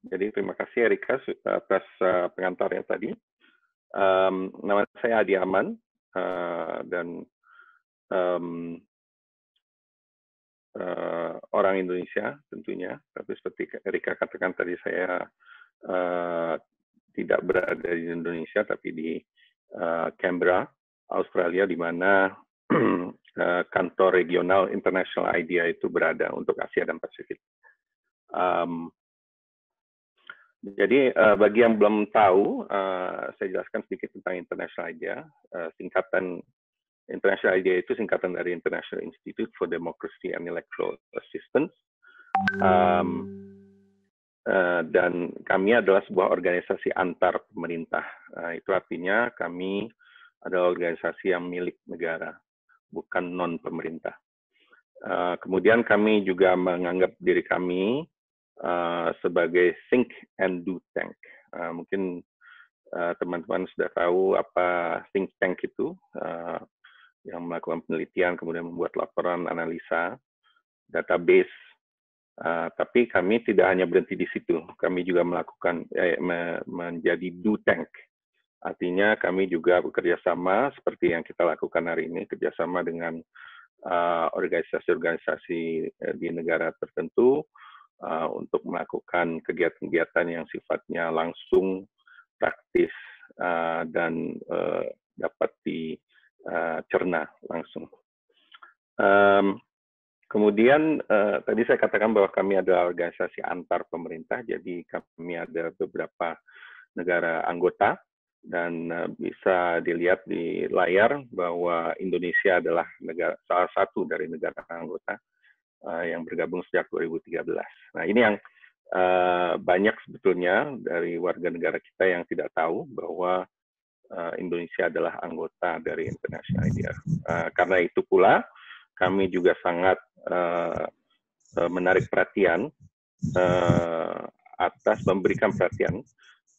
Jadi terima kasih Erika atas pengantarnya tadi. Nama saya Adi Aman dan orang Indonesia tentunya. Tapi seperti Erika katakan tadi, saya tidak berada di Indonesia, tapi di Canberra, Australia, di mana kantor regional International IDEA itu berada untuk Asia dan Pasifik. Jadi bagi yang belum tahu, saya jelaskan sedikit tentang International IDEA. Singkatan International IDEA itu singkatan dari International Institute for Democracy and Electoral Assistance. Dan kami adalah sebuah organisasi antar pemerintah. Itu artinya kami adalah organisasi yang milik negara, bukan non pemerintah. Kemudian kami juga menganggap diri kami sebagai think and do tank. Mungkin teman-teman sudah tahu apa think tank itu, yang melakukan penelitian, kemudian membuat laporan, analisa, database. Tapi kami tidak hanya berhenti di situ, kami juga melakukan menjadi do tank. Artinya kami juga bekerja sama seperti yang kita lakukan hari ini, kerjasama dengan organisasi-organisasi di negara tertentu untuk melakukan kegiatan-kegiatan yang sifatnya langsung, praktis, dan dapat dicerna langsung. Kemudian tadi saya katakan bahwa kami adalah organisasi antar pemerintah, jadi kami ada beberapa negara anggota, dan bisa dilihat di layar bahwa Indonesia adalah salah satu dari negara anggota yang bergabung sejak 2013. Nah, ini yang banyak sebetulnya dari warga negara kita yang tidak tahu bahwa Indonesia adalah anggota dari International IDEA. Karena itu pula, kami juga sangat menarik perhatian memberikan perhatian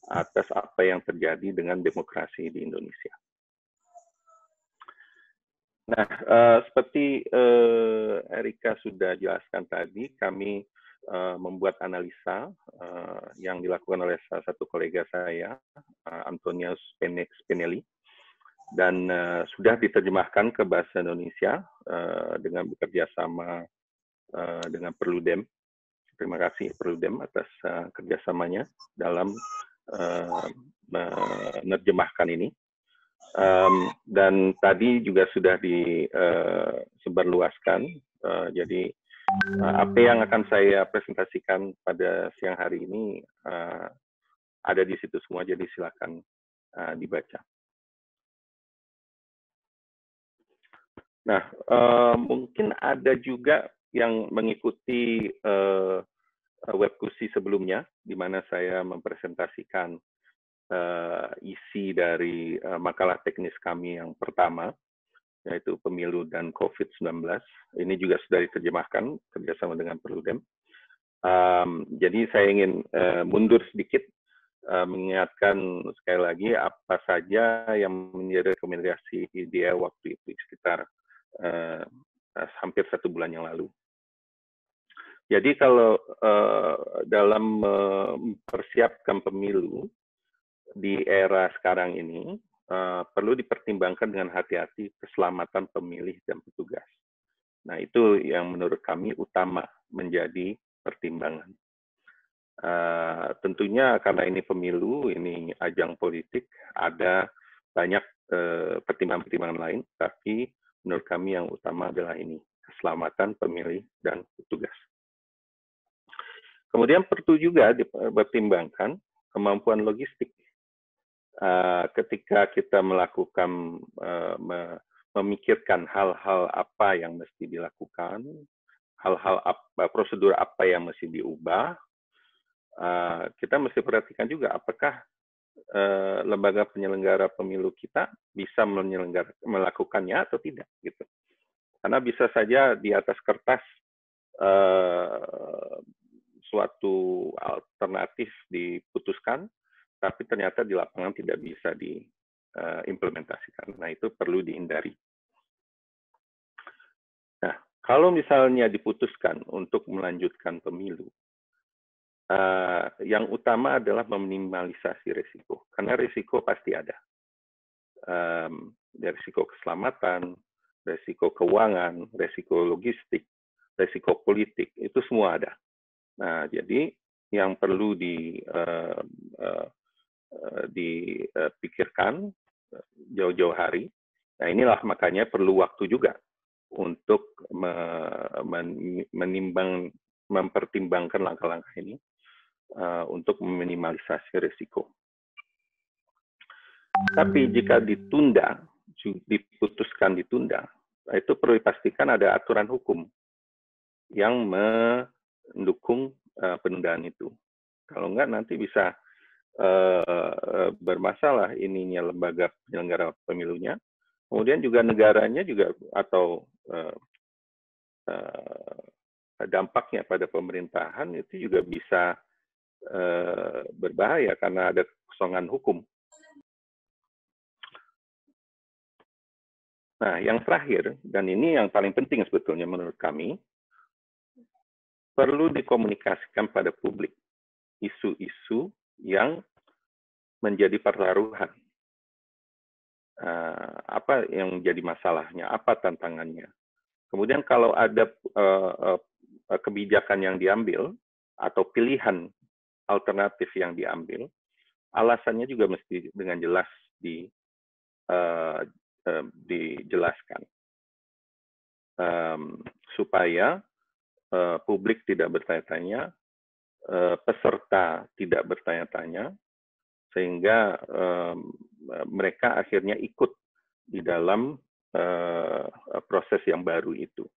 atas apa yang terjadi dengan demokrasi di Indonesia. Nah, seperti Erika sudah jelaskan tadi, kami membuat analisa yang dilakukan oleh salah satu kolega saya, Antonio Spinelli, dan sudah diterjemahkan ke bahasa Indonesia dengan bekerja sama dengan Perludem. Terima kasih Perludem atas kerjasamanya dalam menerjemahkan ini. Dan tadi juga sudah disebarluaskan. Jadi apa yang akan saya presentasikan pada siang hari ini ada di situ semua, jadi silakan dibaca. Nah, mungkin ada juga yang mengikuti webkusi sebelumnya, di mana saya mempresentasikan isi dari makalah teknis kami yang pertama, yaitu Pemilu dan COVID-19. Ini juga sudah diterjemahkan kerjasama dengan Perludem. Jadi saya ingin mundur sedikit, mengingatkan sekali lagi apa saja yang menjadi rekomendasi IDEA waktu itu, sekitar hampir 1 bulan yang lalu. Jadi kalau dalam mempersiapkan pemilu di era sekarang ini, perlu dipertimbangkan dengan hati-hati keselamatan pemilih dan petugas. Nah, itu yang menurut kami utama menjadi pertimbangan. Tentunya karena ini pemilu, ini ajang politik, ada banyak pertimbangan-pertimbangan lain, tapi menurut kami yang utama adalah ini, keselamatan pemilih dan petugas. Kemudian perlu juga dipertimbangkan kemampuan logistik. Ketika kita melakukan, memikirkan hal-hal apa yang mesti dilakukan, prosedur apa yang mesti diubah, kita mesti perhatikan juga apakah lembaga penyelenggara pemilu kita bisa melakukannya atau tidak, gitu. Karena bisa saja di atas kertas suatu alternatif diputuskan, tapi ternyata di lapangan tidak bisa diimplementasikan. Nah, itu perlu dihindari. Nah, kalau misalnya diputuskan untuk melanjutkan pemilu, yang utama adalah meminimalisasi risiko, karena risiko pasti ada. Risiko keselamatan, risiko keuangan, risiko logistik, risiko politik, itu semua ada. Nah, jadi yang perlu dipikirkan jauh-jauh hari. Nah, inilah makanya perlu waktu juga untuk mempertimbangkan langkah-langkah ini untuk meminimalisasi risiko. Tapi jika diputuskan ditunda, itu perlu dipastikan ada aturan hukum yang mendukung penundaan itu. Kalau enggak, nanti bisa bermasalah ininya lembaga penyelenggara pemilunya, kemudian juga negaranya juga atau dampaknya pada pemerintahan itu juga bisa berbahaya karena ada kekosongan hukum. Nah, yang terakhir, dan ini yang paling penting sebetulnya menurut kami, perlu dikomunikasikan pada publik isu-isu yang menjadi pertaruhan. Apa yang menjadi masalahnya, apa tantangannya. Kemudian kalau ada kebijakan yang diambil atau pilihan alternatif yang diambil, alasannya juga mesti dengan jelas dijelaskan. Supaya publik tidak bertanya-tanya, peserta tidak bertanya-tanya, sehingga mereka akhirnya ikut di dalam proses yang baru itu.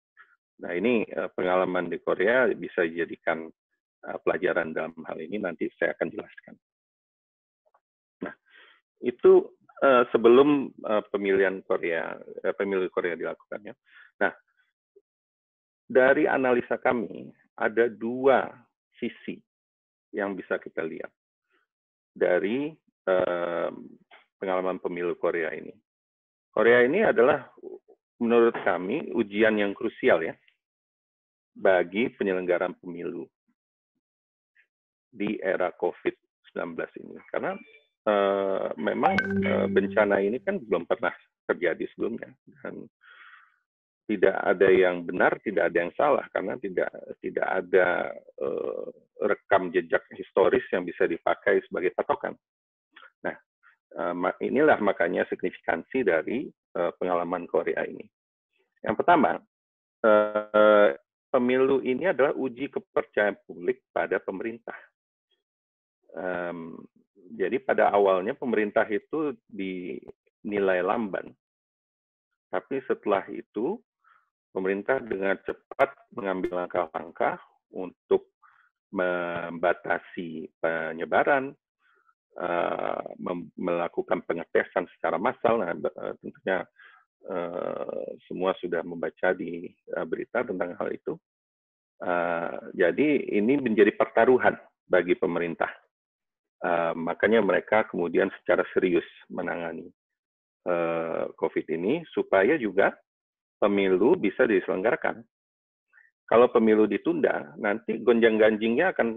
Nah, ini pengalaman di Korea bisa dijadikan pelajaran dalam hal ini, nanti saya akan jelaskan. Nah, itu sebelum pemilu Korea dilakukannya. Nah, dari analisa kami, ada dua sisi yang bisa kita lihat dari pengalaman pemilu Korea ini. Korea ini adalah, menurut kami, ujian yang krusial ya bagi penyelenggaraan pemilu di era COVID-19 ini. Karena memang bencana ini kan belum pernah terjadi sebelumnya. Dan tidak ada yang benar, tidak ada yang salah, karena tidak ada rekam jejak historis yang bisa dipakai sebagai patokan. Nah, inilah makanya signifikansi dari pengalaman Korea ini. Yang pertama, pemilu ini adalah uji kepercayaan publik pada pemerintah. Jadi pada awalnya pemerintah itu dinilai lamban, tapi setelah itu pemerintah dengan cepat mengambil langkah-langkah untuk membatasi penyebaran, melakukan pengetesan secara massal. Nah, tentunya semua sudah membaca di berita tentang hal itu. Jadi ini menjadi pertaruhan bagi pemerintah. Makanya mereka kemudian secara serius menangani COVID ini supaya juga pemilu bisa diselenggarakan. Kalau pemilu ditunda, nanti gonjang-ganjingnya akan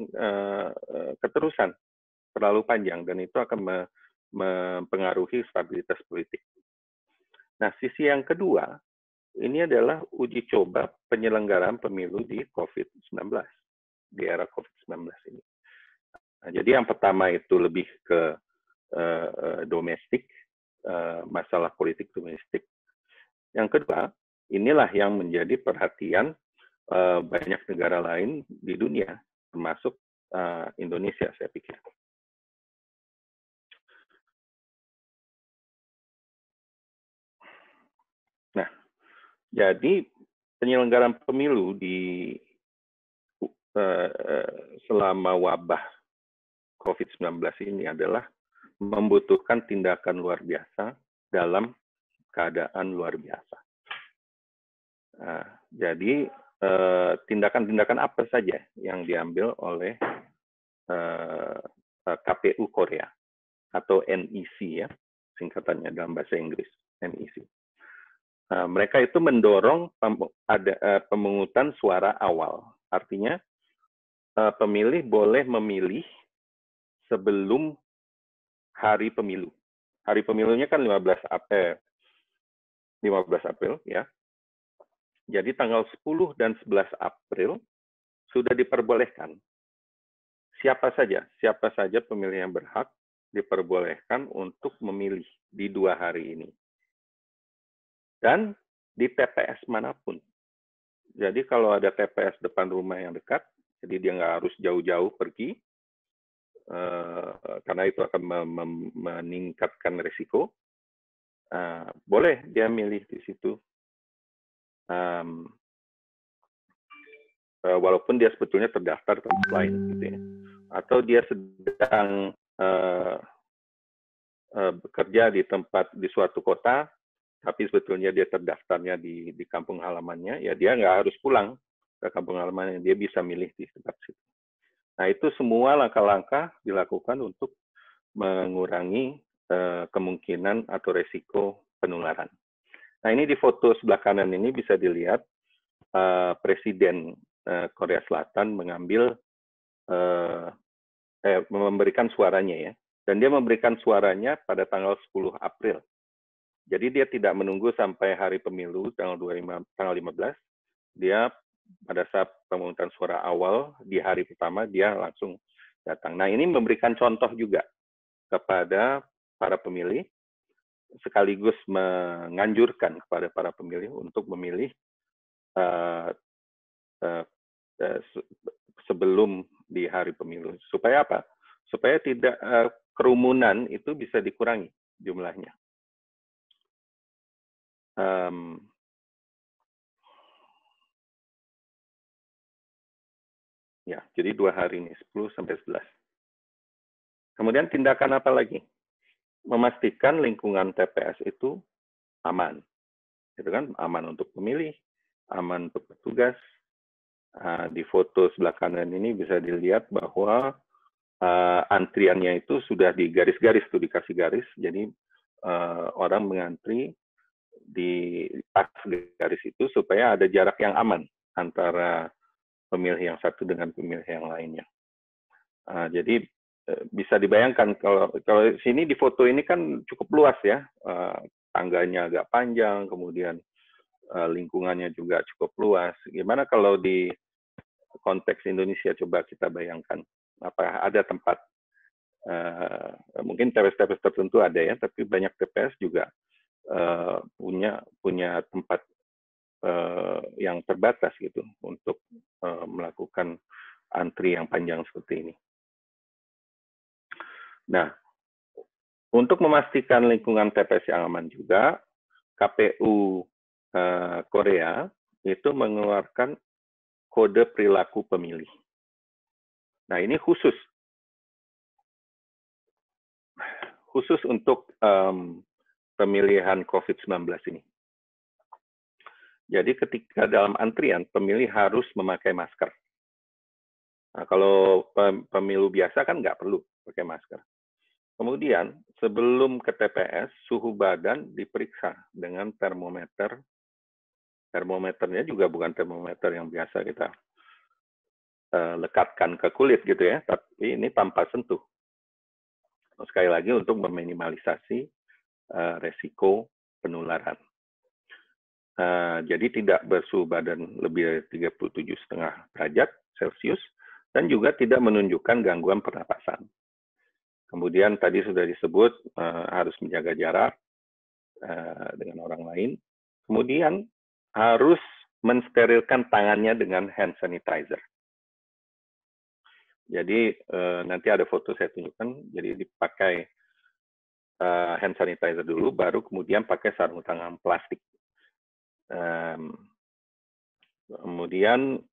keterusan, terlalu panjang, dan itu akan mempengaruhi stabilitas politik. Nah, sisi yang kedua, ini adalah uji coba penyelenggaraan pemilu di COVID-19, di era COVID-19 ini. Nah, jadi yang pertama itu lebih ke domestik, masalah politik domestik. Yang kedua, inilah yang menjadi perhatian banyak negara lain di dunia, termasuk Indonesia, saya pikir. Nah, jadi penyelenggaraan pemilu di selama wabah COVID-19 ini adalah membutuhkan tindakan luar biasa dalam keadaan luar biasa. Nah, jadi tindakan-tindakan apa saja yang diambil oleh KPU Korea atau NEC ya, singkatannya dalam bahasa Inggris, NEC. Mereka itu mendorong pemungutan suara awal. Artinya pemilih boleh memilih sebelum hari pemilu. Hari pemilunya kan 15 April ya. Jadi tanggal 10 dan 11 April sudah diperbolehkan. Siapa saja pemilih yang berhak diperbolehkan untuk memilih di 2 hari ini. Dan di TPS manapun. Jadi kalau ada TPS depan rumah yang dekat, jadi dia nggak harus jauh-jauh pergi, karena itu akan meningkatkan risiko. Boleh dia milih di situ, walaupun dia sebetulnya terdaftar tempat lain, gitu ya. Atau dia sedang bekerja di suatu kota, tapi sebetulnya dia terdaftarnya di kampung halamannya, ya dia nggak harus pulang ke kampung halamannya, dia bisa milih di tempat situ. Nah, itu semua langkah-langkah dilakukan untuk mengurangi kemungkinan atau resiko penularan. Nah, ini di foto sebelah kanan ini bisa dilihat Presiden Korea Selatan memberikan suaranya ya. Dan dia memberikan suaranya pada tanggal 10 April. Jadi dia tidak menunggu sampai hari pemilu tanggal 15. Dia pada saat pemungutan suara awal di hari pertama dia langsung datang. Nah, ini memberikan contoh juga kepada para pemilih, sekaligus menganjurkan kepada para pemilih untuk memilih sebelum di hari pemilu. Supaya apa? Supaya tidak kerumunan itu bisa dikurangi jumlahnya. Ya, jadi 2 hari ini, 10 sampai 11. Kemudian tindakan apa lagi? Memastikan lingkungan TPS itu aman. Gitu kan? Aman untuk pemilih, aman untuk petugas. Di foto sebelah kanan ini bisa dilihat bahwa antriannya itu sudah di garis-garis tuh, dikasih garis. Jadi orang mengantri di pas garis itu supaya ada jarak yang aman antara pemilih yang satu dengan pemilih yang lainnya. Jadi bisa dibayangkan kalau sini di foto ini kan cukup luas ya, tangganya agak panjang, kemudian lingkungannya juga cukup luas. Gimana kalau di konteks Indonesia, coba kita bayangkan, apa ada tempat, mungkin TPS-TPS tertentu ada ya, tapi banyak TPS juga punya tempat yang terbatas gitu untuk melakukan antri yang panjang seperti ini. Nah, untuk memastikan lingkungan TPS yang aman juga, KPU Korea itu mengeluarkan kode perilaku pemilih. Nah, ini khusus untuk pemilihan COVID-19 ini. Jadi ketika dalam antrian, pemilih harus memakai masker. Nah, kalau pemilu biasa kan nggak perlu pakai masker. Kemudian, sebelum ke TPS, suhu badan diperiksa dengan termometer. Termometernya juga bukan termometer yang biasa kita lekatkan ke kulit gitu ya, tapi ini tanpa sentuh. Sekali lagi untuk meminimalisasi resiko penularan. Jadi tidak bersuhu badan lebih dari 37,5 derajat Celcius dan juga tidak menunjukkan gangguan pernapasan. Kemudian tadi sudah disebut harus menjaga jarak dengan orang lain. Kemudian harus mensterilkan tangannya dengan hand sanitizer. Jadi nanti ada foto saya tunjukkan. Jadi dipakai hand sanitizer dulu, baru kemudian pakai sarung tangan plastik. Kemudian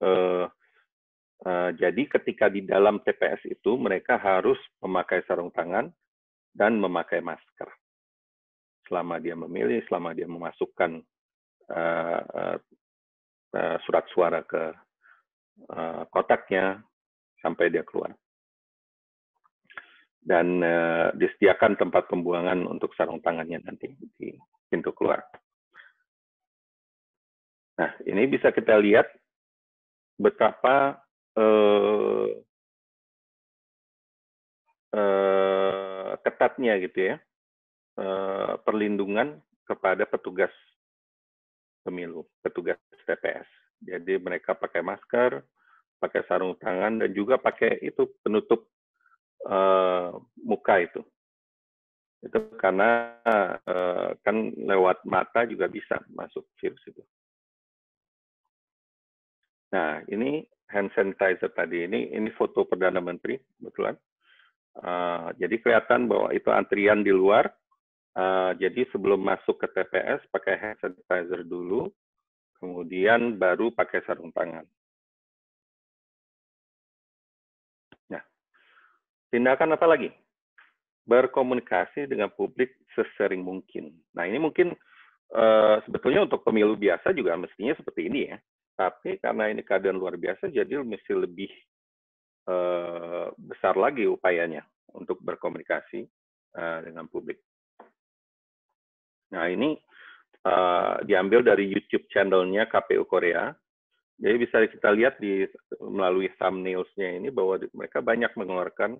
jadi ketika di dalam TPS itu mereka harus memakai sarung tangan dan memakai masker selama dia memilih, selama dia memasukkan surat suara ke kotaknya sampai dia keluar. Dan disediakan tempat pembuangan untuk sarung tangannya nanti di pintu keluar. Nah, ini bisa kita lihat betapa ketatnya gitu ya, perlindungan kepada petugas pemilu, petugas TPS. Jadi mereka pakai masker, pakai sarung tangan, dan juga pakai itu penutup muka itu. Itu karena kan lewat mata juga bisa masuk virus itu. Nah, ini hand sanitizer tadi, ini foto Perdana Menteri, kebetulan. Jadi kelihatan bahwa itu antrian di luar. Jadi sebelum masuk ke TPS, pakai hand sanitizer dulu, kemudian baru pakai sarung tangan. Nah, tindakan apa lagi? Berkomunikasi dengan publik sesering mungkin. Nah, ini mungkin sebetulnya untuk pemilu biasa juga mestinya seperti ini ya. Tapi karena ini keadaan luar biasa, jadi mesti lebih besar lagi upayanya untuk berkomunikasi dengan publik. Nah, ini diambil dari YouTube channel-nya KPU Korea. Jadi bisa kita lihat melalui thumbnails-nya ini bahwa mereka banyak mengeluarkan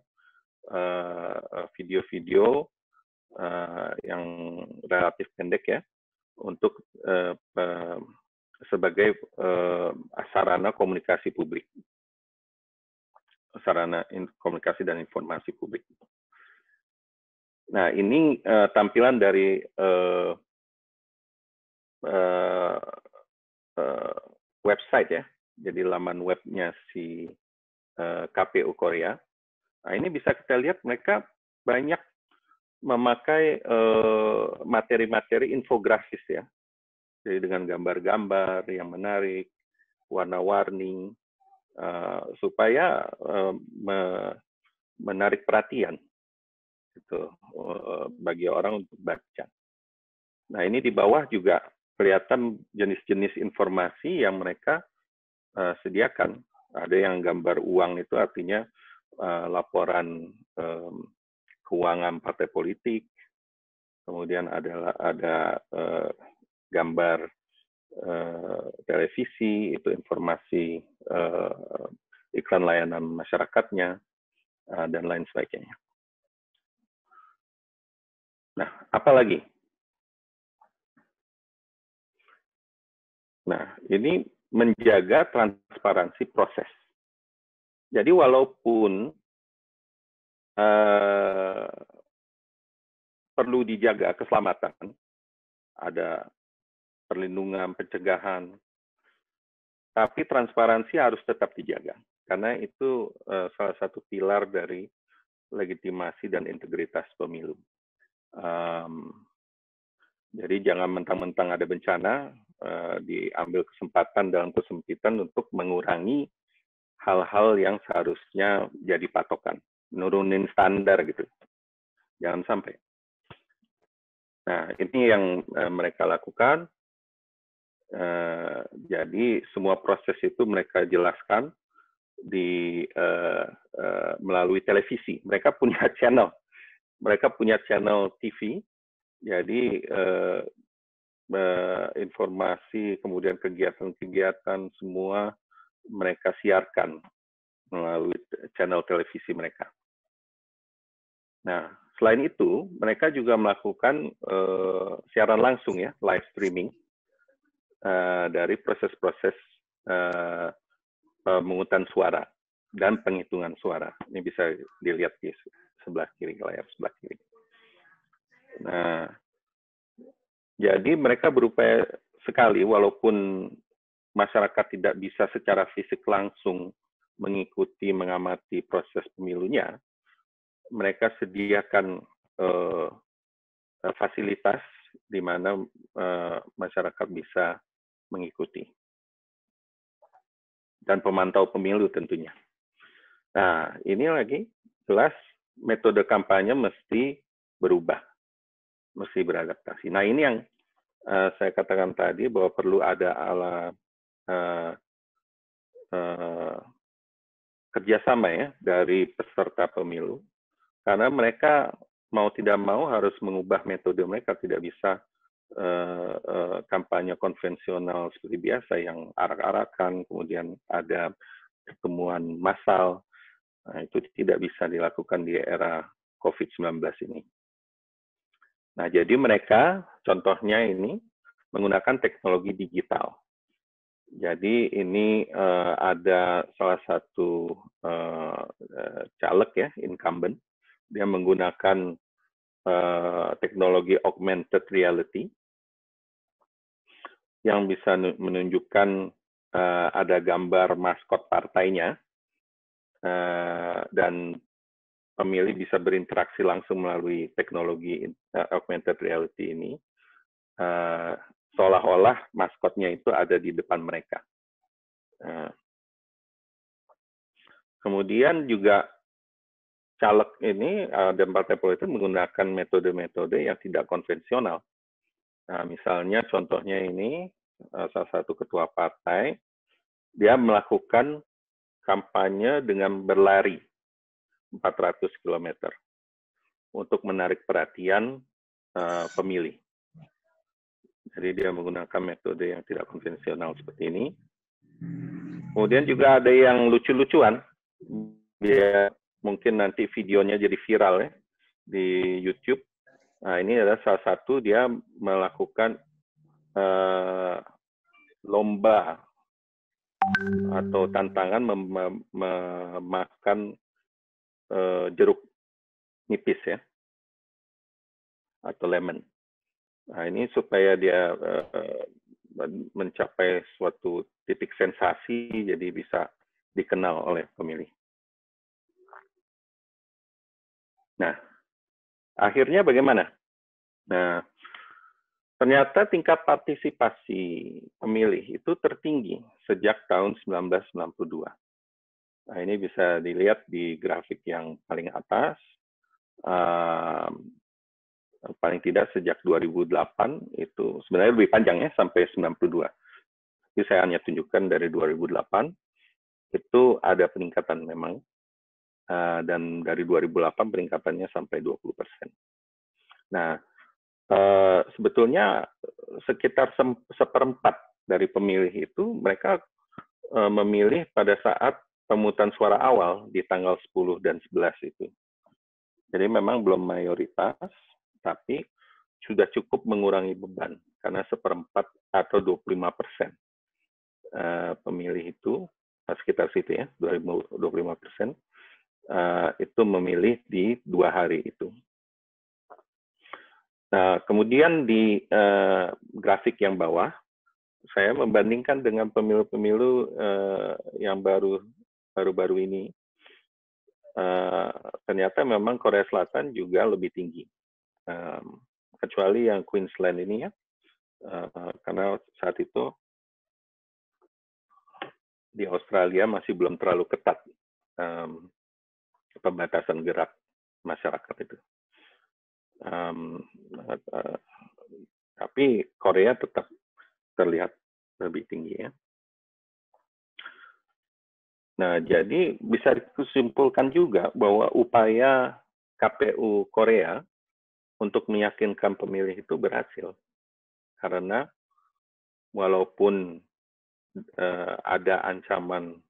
video-video yang relatif pendek ya, untuk sebagai sarana komunikasi publik, sarana komunikasi dan informasi publik. Nah, ini tampilan dari website ya, jadi laman webnya si KPU Korea. Nah, ini bisa kita lihat mereka banyak memakai materi-materi infografis ya, jadi dengan gambar-gambar yang menarik, warna-warni, supaya menarik perhatian gitu bagi orang untuk baca. Nah, ini di bawah juga kelihatan jenis-jenis informasi yang mereka sediakan. Ada yang gambar uang, itu artinya laporan keuangan partai politik. Kemudian ada gambar televisi, itu informasi iklan layanan masyarakatnya, dan lain sebagainya. Nah, apa lagi? Nah, ini menjaga transparansi proses. Jadi walaupun perlu dijaga keselamatan, ada perlindungan, pencegahan, tapi transparansi harus tetap dijaga. Karena itu salah satu pilar dari legitimasi dan integritas pemilu. Jadi jangan mentang-mentang ada bencana, diambil kesempatan dalam kesempitan untuk mengurangi hal-hal yang seharusnya jadi patokan, nurunin standar gitu. Jangan sampai. Nah, ini yang mereka lakukan. Jadi semua proses itu mereka jelaskan melalui televisi. Mereka punya channel TV. Jadi informasi, kemudian kegiatan-kegiatan semua mereka siarkan melalui channel televisi mereka. Nah, selain itu, mereka juga melakukan siaran langsung ya, live streaming dari proses-proses pemungutan suara dan penghitungan suara. Ini bisa dilihat di sebelah kiri, layar sebelah kiri. Nah, jadi mereka berupaya sekali, walaupun masyarakat tidak bisa secara fisik langsung mengikuti, mengamati proses pemilunya, mereka sediakan fasilitas di mana masyarakat bisa mengikuti. Dan pemantau pemilu tentunya. Nah, ini lagi jelas metode kampanye mesti berubah, mesti beradaptasi. Nah, ini yang saya katakan tadi bahwa perlu ada kerjasama ya dari peserta pemilu, karena mereka mau tidak mau harus mengubah metode mereka, tidak bisa kampanye konvensional seperti biasa yang arak-arakan, kemudian ada pertemuan massal, Nah, itu tidak bisa dilakukan di era COVID-19 ini. Nah, jadi mereka contohnya ini menggunakan teknologi digital. Jadi ini ada salah satu caleg ya, incumbent, dia menggunakan teknologi augmented reality yang bisa menunjukkan ada gambar maskot partainya dan pemilih bisa berinteraksi langsung melalui teknologi augmented reality ini, seolah-olah maskotnya itu ada di depan mereka. Kemudian juga caleg ini dan partai politik menggunakan metode-metode yang tidak konvensional. Nah, misalnya contohnya ini, salah satu ketua partai, dia melakukan kampanye dengan berlari 400 km untuk menarik perhatian pemilih. Jadi dia menggunakan metode yang tidak konvensional seperti ini. Kemudian juga ada yang lucu-lucuan. Dia mungkin nanti videonya jadi viral ya di YouTube. Nah, ini adalah salah satu dia melakukan lomba atau tantangan memakan jeruk nipis ya, atau lemon. Nah, ini supaya dia mencapai suatu titik sensasi, jadi bisa dikenal oleh pemilih. Nah, akhirnya bagaimana? Nah, ternyata tingkat partisipasi pemilih itu tertinggi sejak tahun 1992. Nah, ini bisa dilihat di grafik yang paling atas. Paling tidak sejak 2008 itu sebenarnya lebih panjang ya, sampai 92. Tapi saya hanya tunjukkan dari 2008 itu ada peningkatan memang. Dan dari 2008 peningkatannya sampai 20%. Nah, sebetulnya sekitar seperempat dari pemilih itu mereka memilih pada saat pemungutan suara awal di tanggal 10 dan 11 itu. Jadi memang belum mayoritas, tapi sudah cukup mengurangi beban karena seperempat atau 25% pemilih itu sekitar situ ya, 25% itu memilih di 2 hari itu. Nah, kemudian di grafik yang bawah, saya membandingkan dengan pemilu-pemilu yang baru-baru ini. Ternyata memang Korea Selatan juga lebih tinggi, kecuali yang Queensland ini ya, karena saat itu di Australia masih belum terlalu ketat pembatasan gerak masyarakat itu. Tapi Korea tetap terlihat lebih tinggi ya. Nah, jadi bisa disimpulkan juga bahwa upaya KPU Korea untuk meyakinkan pemilih itu berhasil. Karena walaupun ada ancaman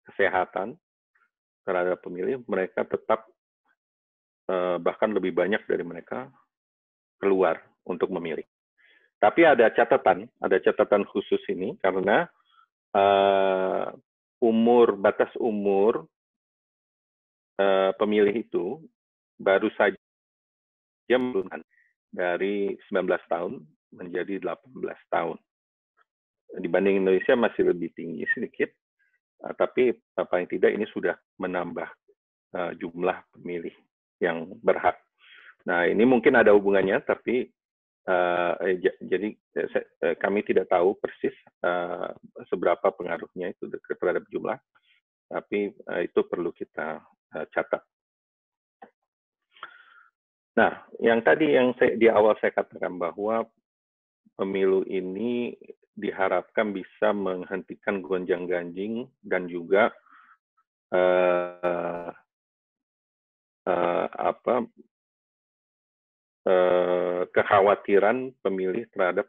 kesehatan terhadap pemilih, mereka tetap bahkan lebih banyak dari mereka keluar untuk memilih. Tapi ada catatan khusus ini karena batas umur pemilih itu baru saja menurunkan dari 19 tahun menjadi 18 tahun. Dibanding Indonesia masih lebih tinggi sedikit, tapi paling tidak ini sudah menambah jumlah pemilih yang berhak. Nah, ini mungkin ada hubungannya, tapi jadi kami tidak tahu persis seberapa pengaruhnya itu terhadap jumlah, tapi itu perlu kita catat. Nah, yang tadi di awal saya katakan bahwa pemilu ini diharapkan bisa menghentikan gonjang-ganjing dan juga kekhawatiran pemilih terhadap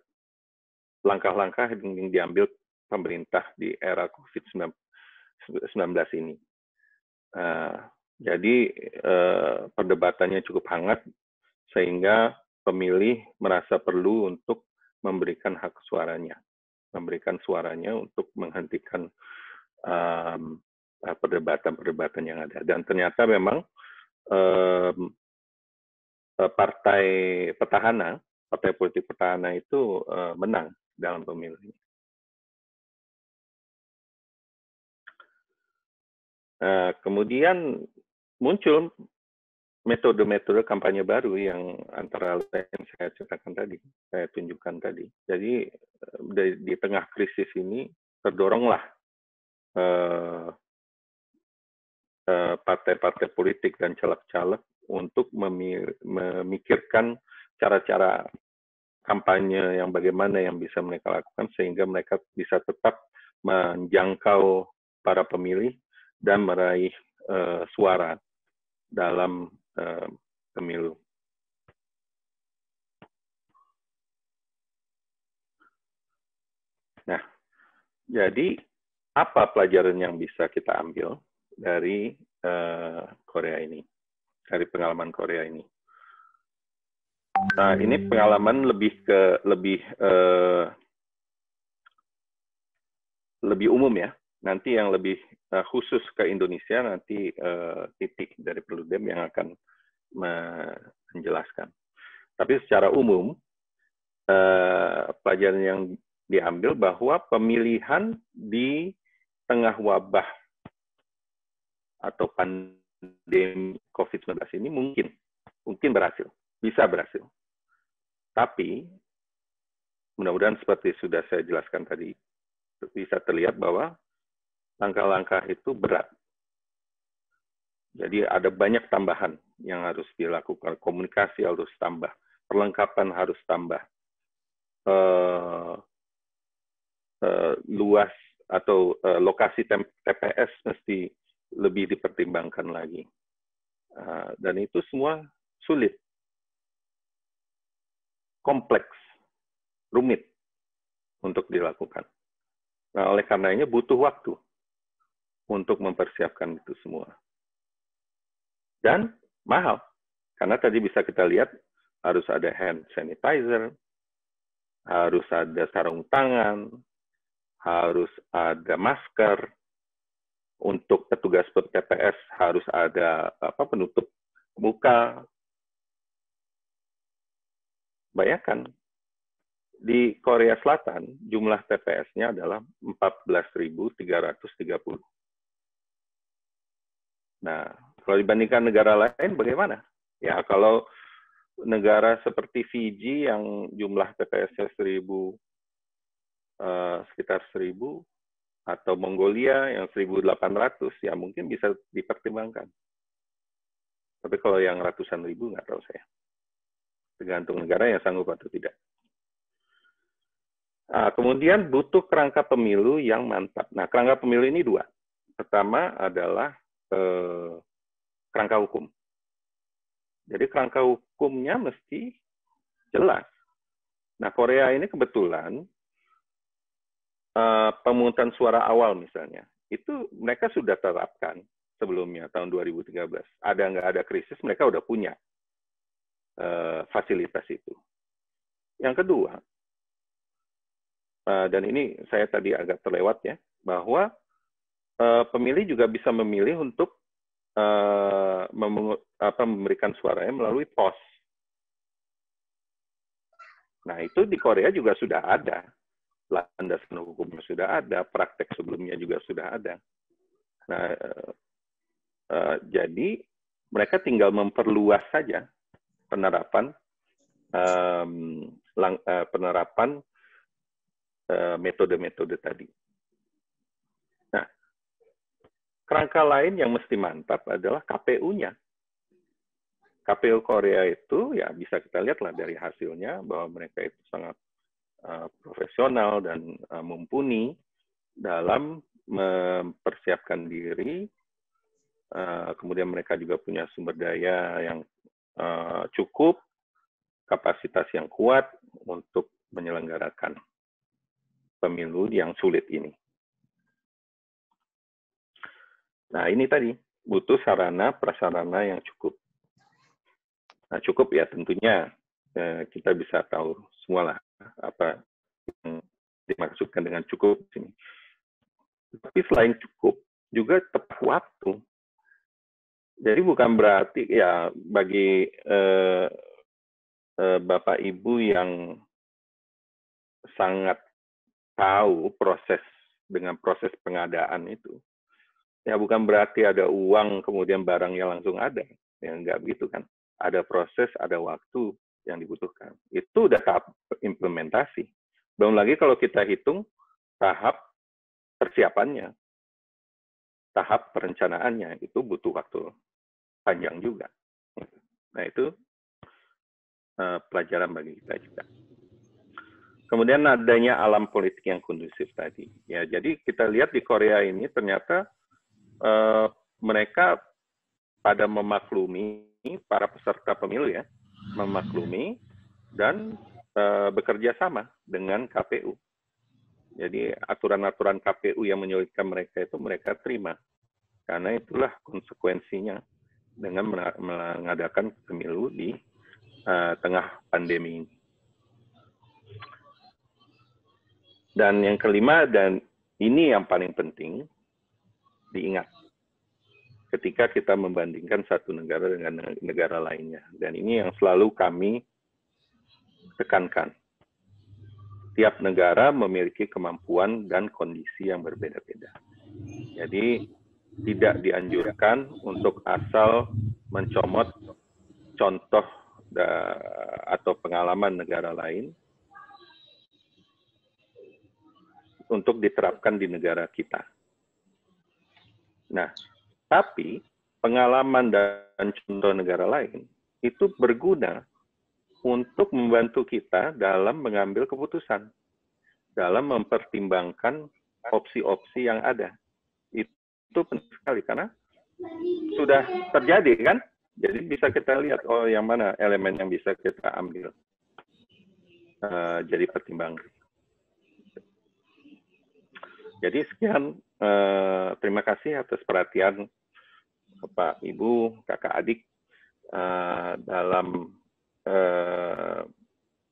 langkah-langkah yang diambil pemerintah di era COVID-19 ini. Jadi perdebatannya cukup hangat sehingga pemilih merasa perlu untuk memberikan hak suaranya, untuk menghentikan perdebatan-perdebatan yang ada. Dan ternyata memang partai petahana, partai politik petahana itu menang dalam pemilu ini. Kemudian muncul metode-metode kampanye baru yang antara lain saya ceritakan tadi, saya tunjukkan tadi. Jadi di tengah krisis ini terdoronglah partai-partai politik dan caleg-caleg untuk memikirkan cara-cara kampanye yang bagaimana yang bisa mereka lakukan sehingga mereka bisa tetap menjangkau para pemilih dan meraih suara dalam pemilu. Nah, jadi apa pelajaran yang bisa kita ambil dari Korea ini, dari pengalaman Korea ini? Nah, ini pengalaman lebih umum ya. Nanti yang lebih khusus ke Indonesia nanti Titik dari Perludem yang akan menjelaskan. Tapi secara umum pelajaran yang diambil bahwa pemilihan di tengah wabah atau pandemi COVID-19 ini mungkin berhasil, bisa berhasil. Tapi mudah-mudahan seperti sudah saya jelaskan tadi, bisa terlihat bahwa langkah-langkah itu berat. Jadi ada banyak tambahan yang harus dilakukan. Komunikasi harus tambah, perlengkapan harus tambah, luas atau lokasi TPS mesti lebih dipertimbangkan lagi. Dan itu semua sulit, kompleks, rumit untuk dilakukan. Nah, oleh karenanya butuh waktu untuk mempersiapkan itu semua. Dan mahal, karena tadi bisa kita lihat harus ada hand sanitizer, harus ada sarung tangan, harus ada masker, untuk petugas TPS harus ada penutup muka. Bayangkan, di Korea Selatan jumlah TPS-nya adalah 14.330. Nah, kalau dibandingkan negara lain bagaimana? Ya, kalau negara seperti Fiji yang jumlah TPS-nya sekitar 1.000, atau Mongolia yang 1.800, ya mungkin bisa dipertimbangkan. Tapi kalau yang ratusan ribu, nggak tahu saya. Tergantung negara yang sanggup atau tidak. Nah, kemudian butuh kerangka pemilu yang mantap. Nah, kerangka pemilu ini dua. Pertama adalah kerangka hukum. Jadi kerangka hukumnya mesti jelas. Nah, Korea ini kebetulan pemungutan suara awal misalnya, itu mereka sudah terapkan sebelumnya, tahun 2013. Ada nggak ada krisis, mereka udah punya fasilitas itu. Yang kedua, dan ini saya tadi agak terlewat ya, bahwa pemilih juga bisa memilih untuk memberikan suaranya melalui pos. Nah, itu di Korea juga sudah ada. Landasan hukumnya sudah ada, praktek sebelumnya juga sudah ada. Nah, jadi mereka tinggal memperluas saja penerapan metode-metode tadi. Nah, kerangka lain yang mesti mantap adalah KPU-nya. KPU Korea itu ya bisa kita lihatlah dari hasilnya bahwa mereka itu sangat profesional dan mumpuni dalam mempersiapkan diri. Kemudian mereka juga punya sumber daya yang cukup, kapasitas yang kuat untuk menyelenggarakan pemilu yang sulit ini. Nah, ini tadi butuh sarana prasarana yang cukup. Nah, cukup ya tentunya kita bisa tahu semua lah apa yang dimaksudkan dengan cukup di sini. Tapi selain cukup, juga tepat waktu. Jadi bukan berarti ya bagi Bapak Ibu yang sangat tahu dengan proses pengadaan itu, ya bukan berarti ada uang kemudian barangnya langsung ada. Ya enggak begitu kan. Ada proses, ada waktu yang dibutuhkan. Itu udah tahap implementasi. Belum lagi kalau kita hitung tahap persiapannya, tahap perencanaannya, itu butuh waktu panjang juga. Nah, itu pelajaran bagi kita juga. Kemudian adanya alam politik yang kondusif tadi. Ya, jadi kita lihat di Korea ini ternyata mereka pada memaklumi, para peserta pemilu ya, memaklumi dan bekerja sama dengan KPU. Jadi aturan-aturan KPU yang menyulitkan mereka itu mereka terima. Karena itulah konsekuensinya dengan mengadakan pemilu di tengah pandemi ini. Dan yang kelima, dan ini yang paling penting diingat ketika kita membandingkan satu negara dengan negara lainnya. Dan ini yang selalu kami tekankan. Tiap negara memiliki kemampuan dan kondisi yang berbeda-beda. Jadi tidak dianjurkan untuk asal mencomot contoh atau pengalaman negara lain untuk diterapkan di negara kita. Nah, tapi pengalaman dan contoh negara lain itu berguna untuk membantu kita dalam mengambil keputusan, dalam mempertimbangkan opsi-opsi yang ada. Itu penting sekali karena sudah terjadi kan? Jadi bisa kita lihat yang mana elemen yang bisa kita ambil jadi pertimbangan. Jadi sekian, terima kasih atas perhatian Bapak, Ibu, kakak, adik dalam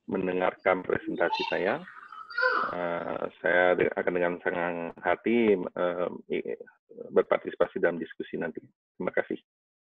mendengarkan presentasi saya. Saya akan dengan senang hati berpartisipasi dalam diskusi nanti. Terima kasih.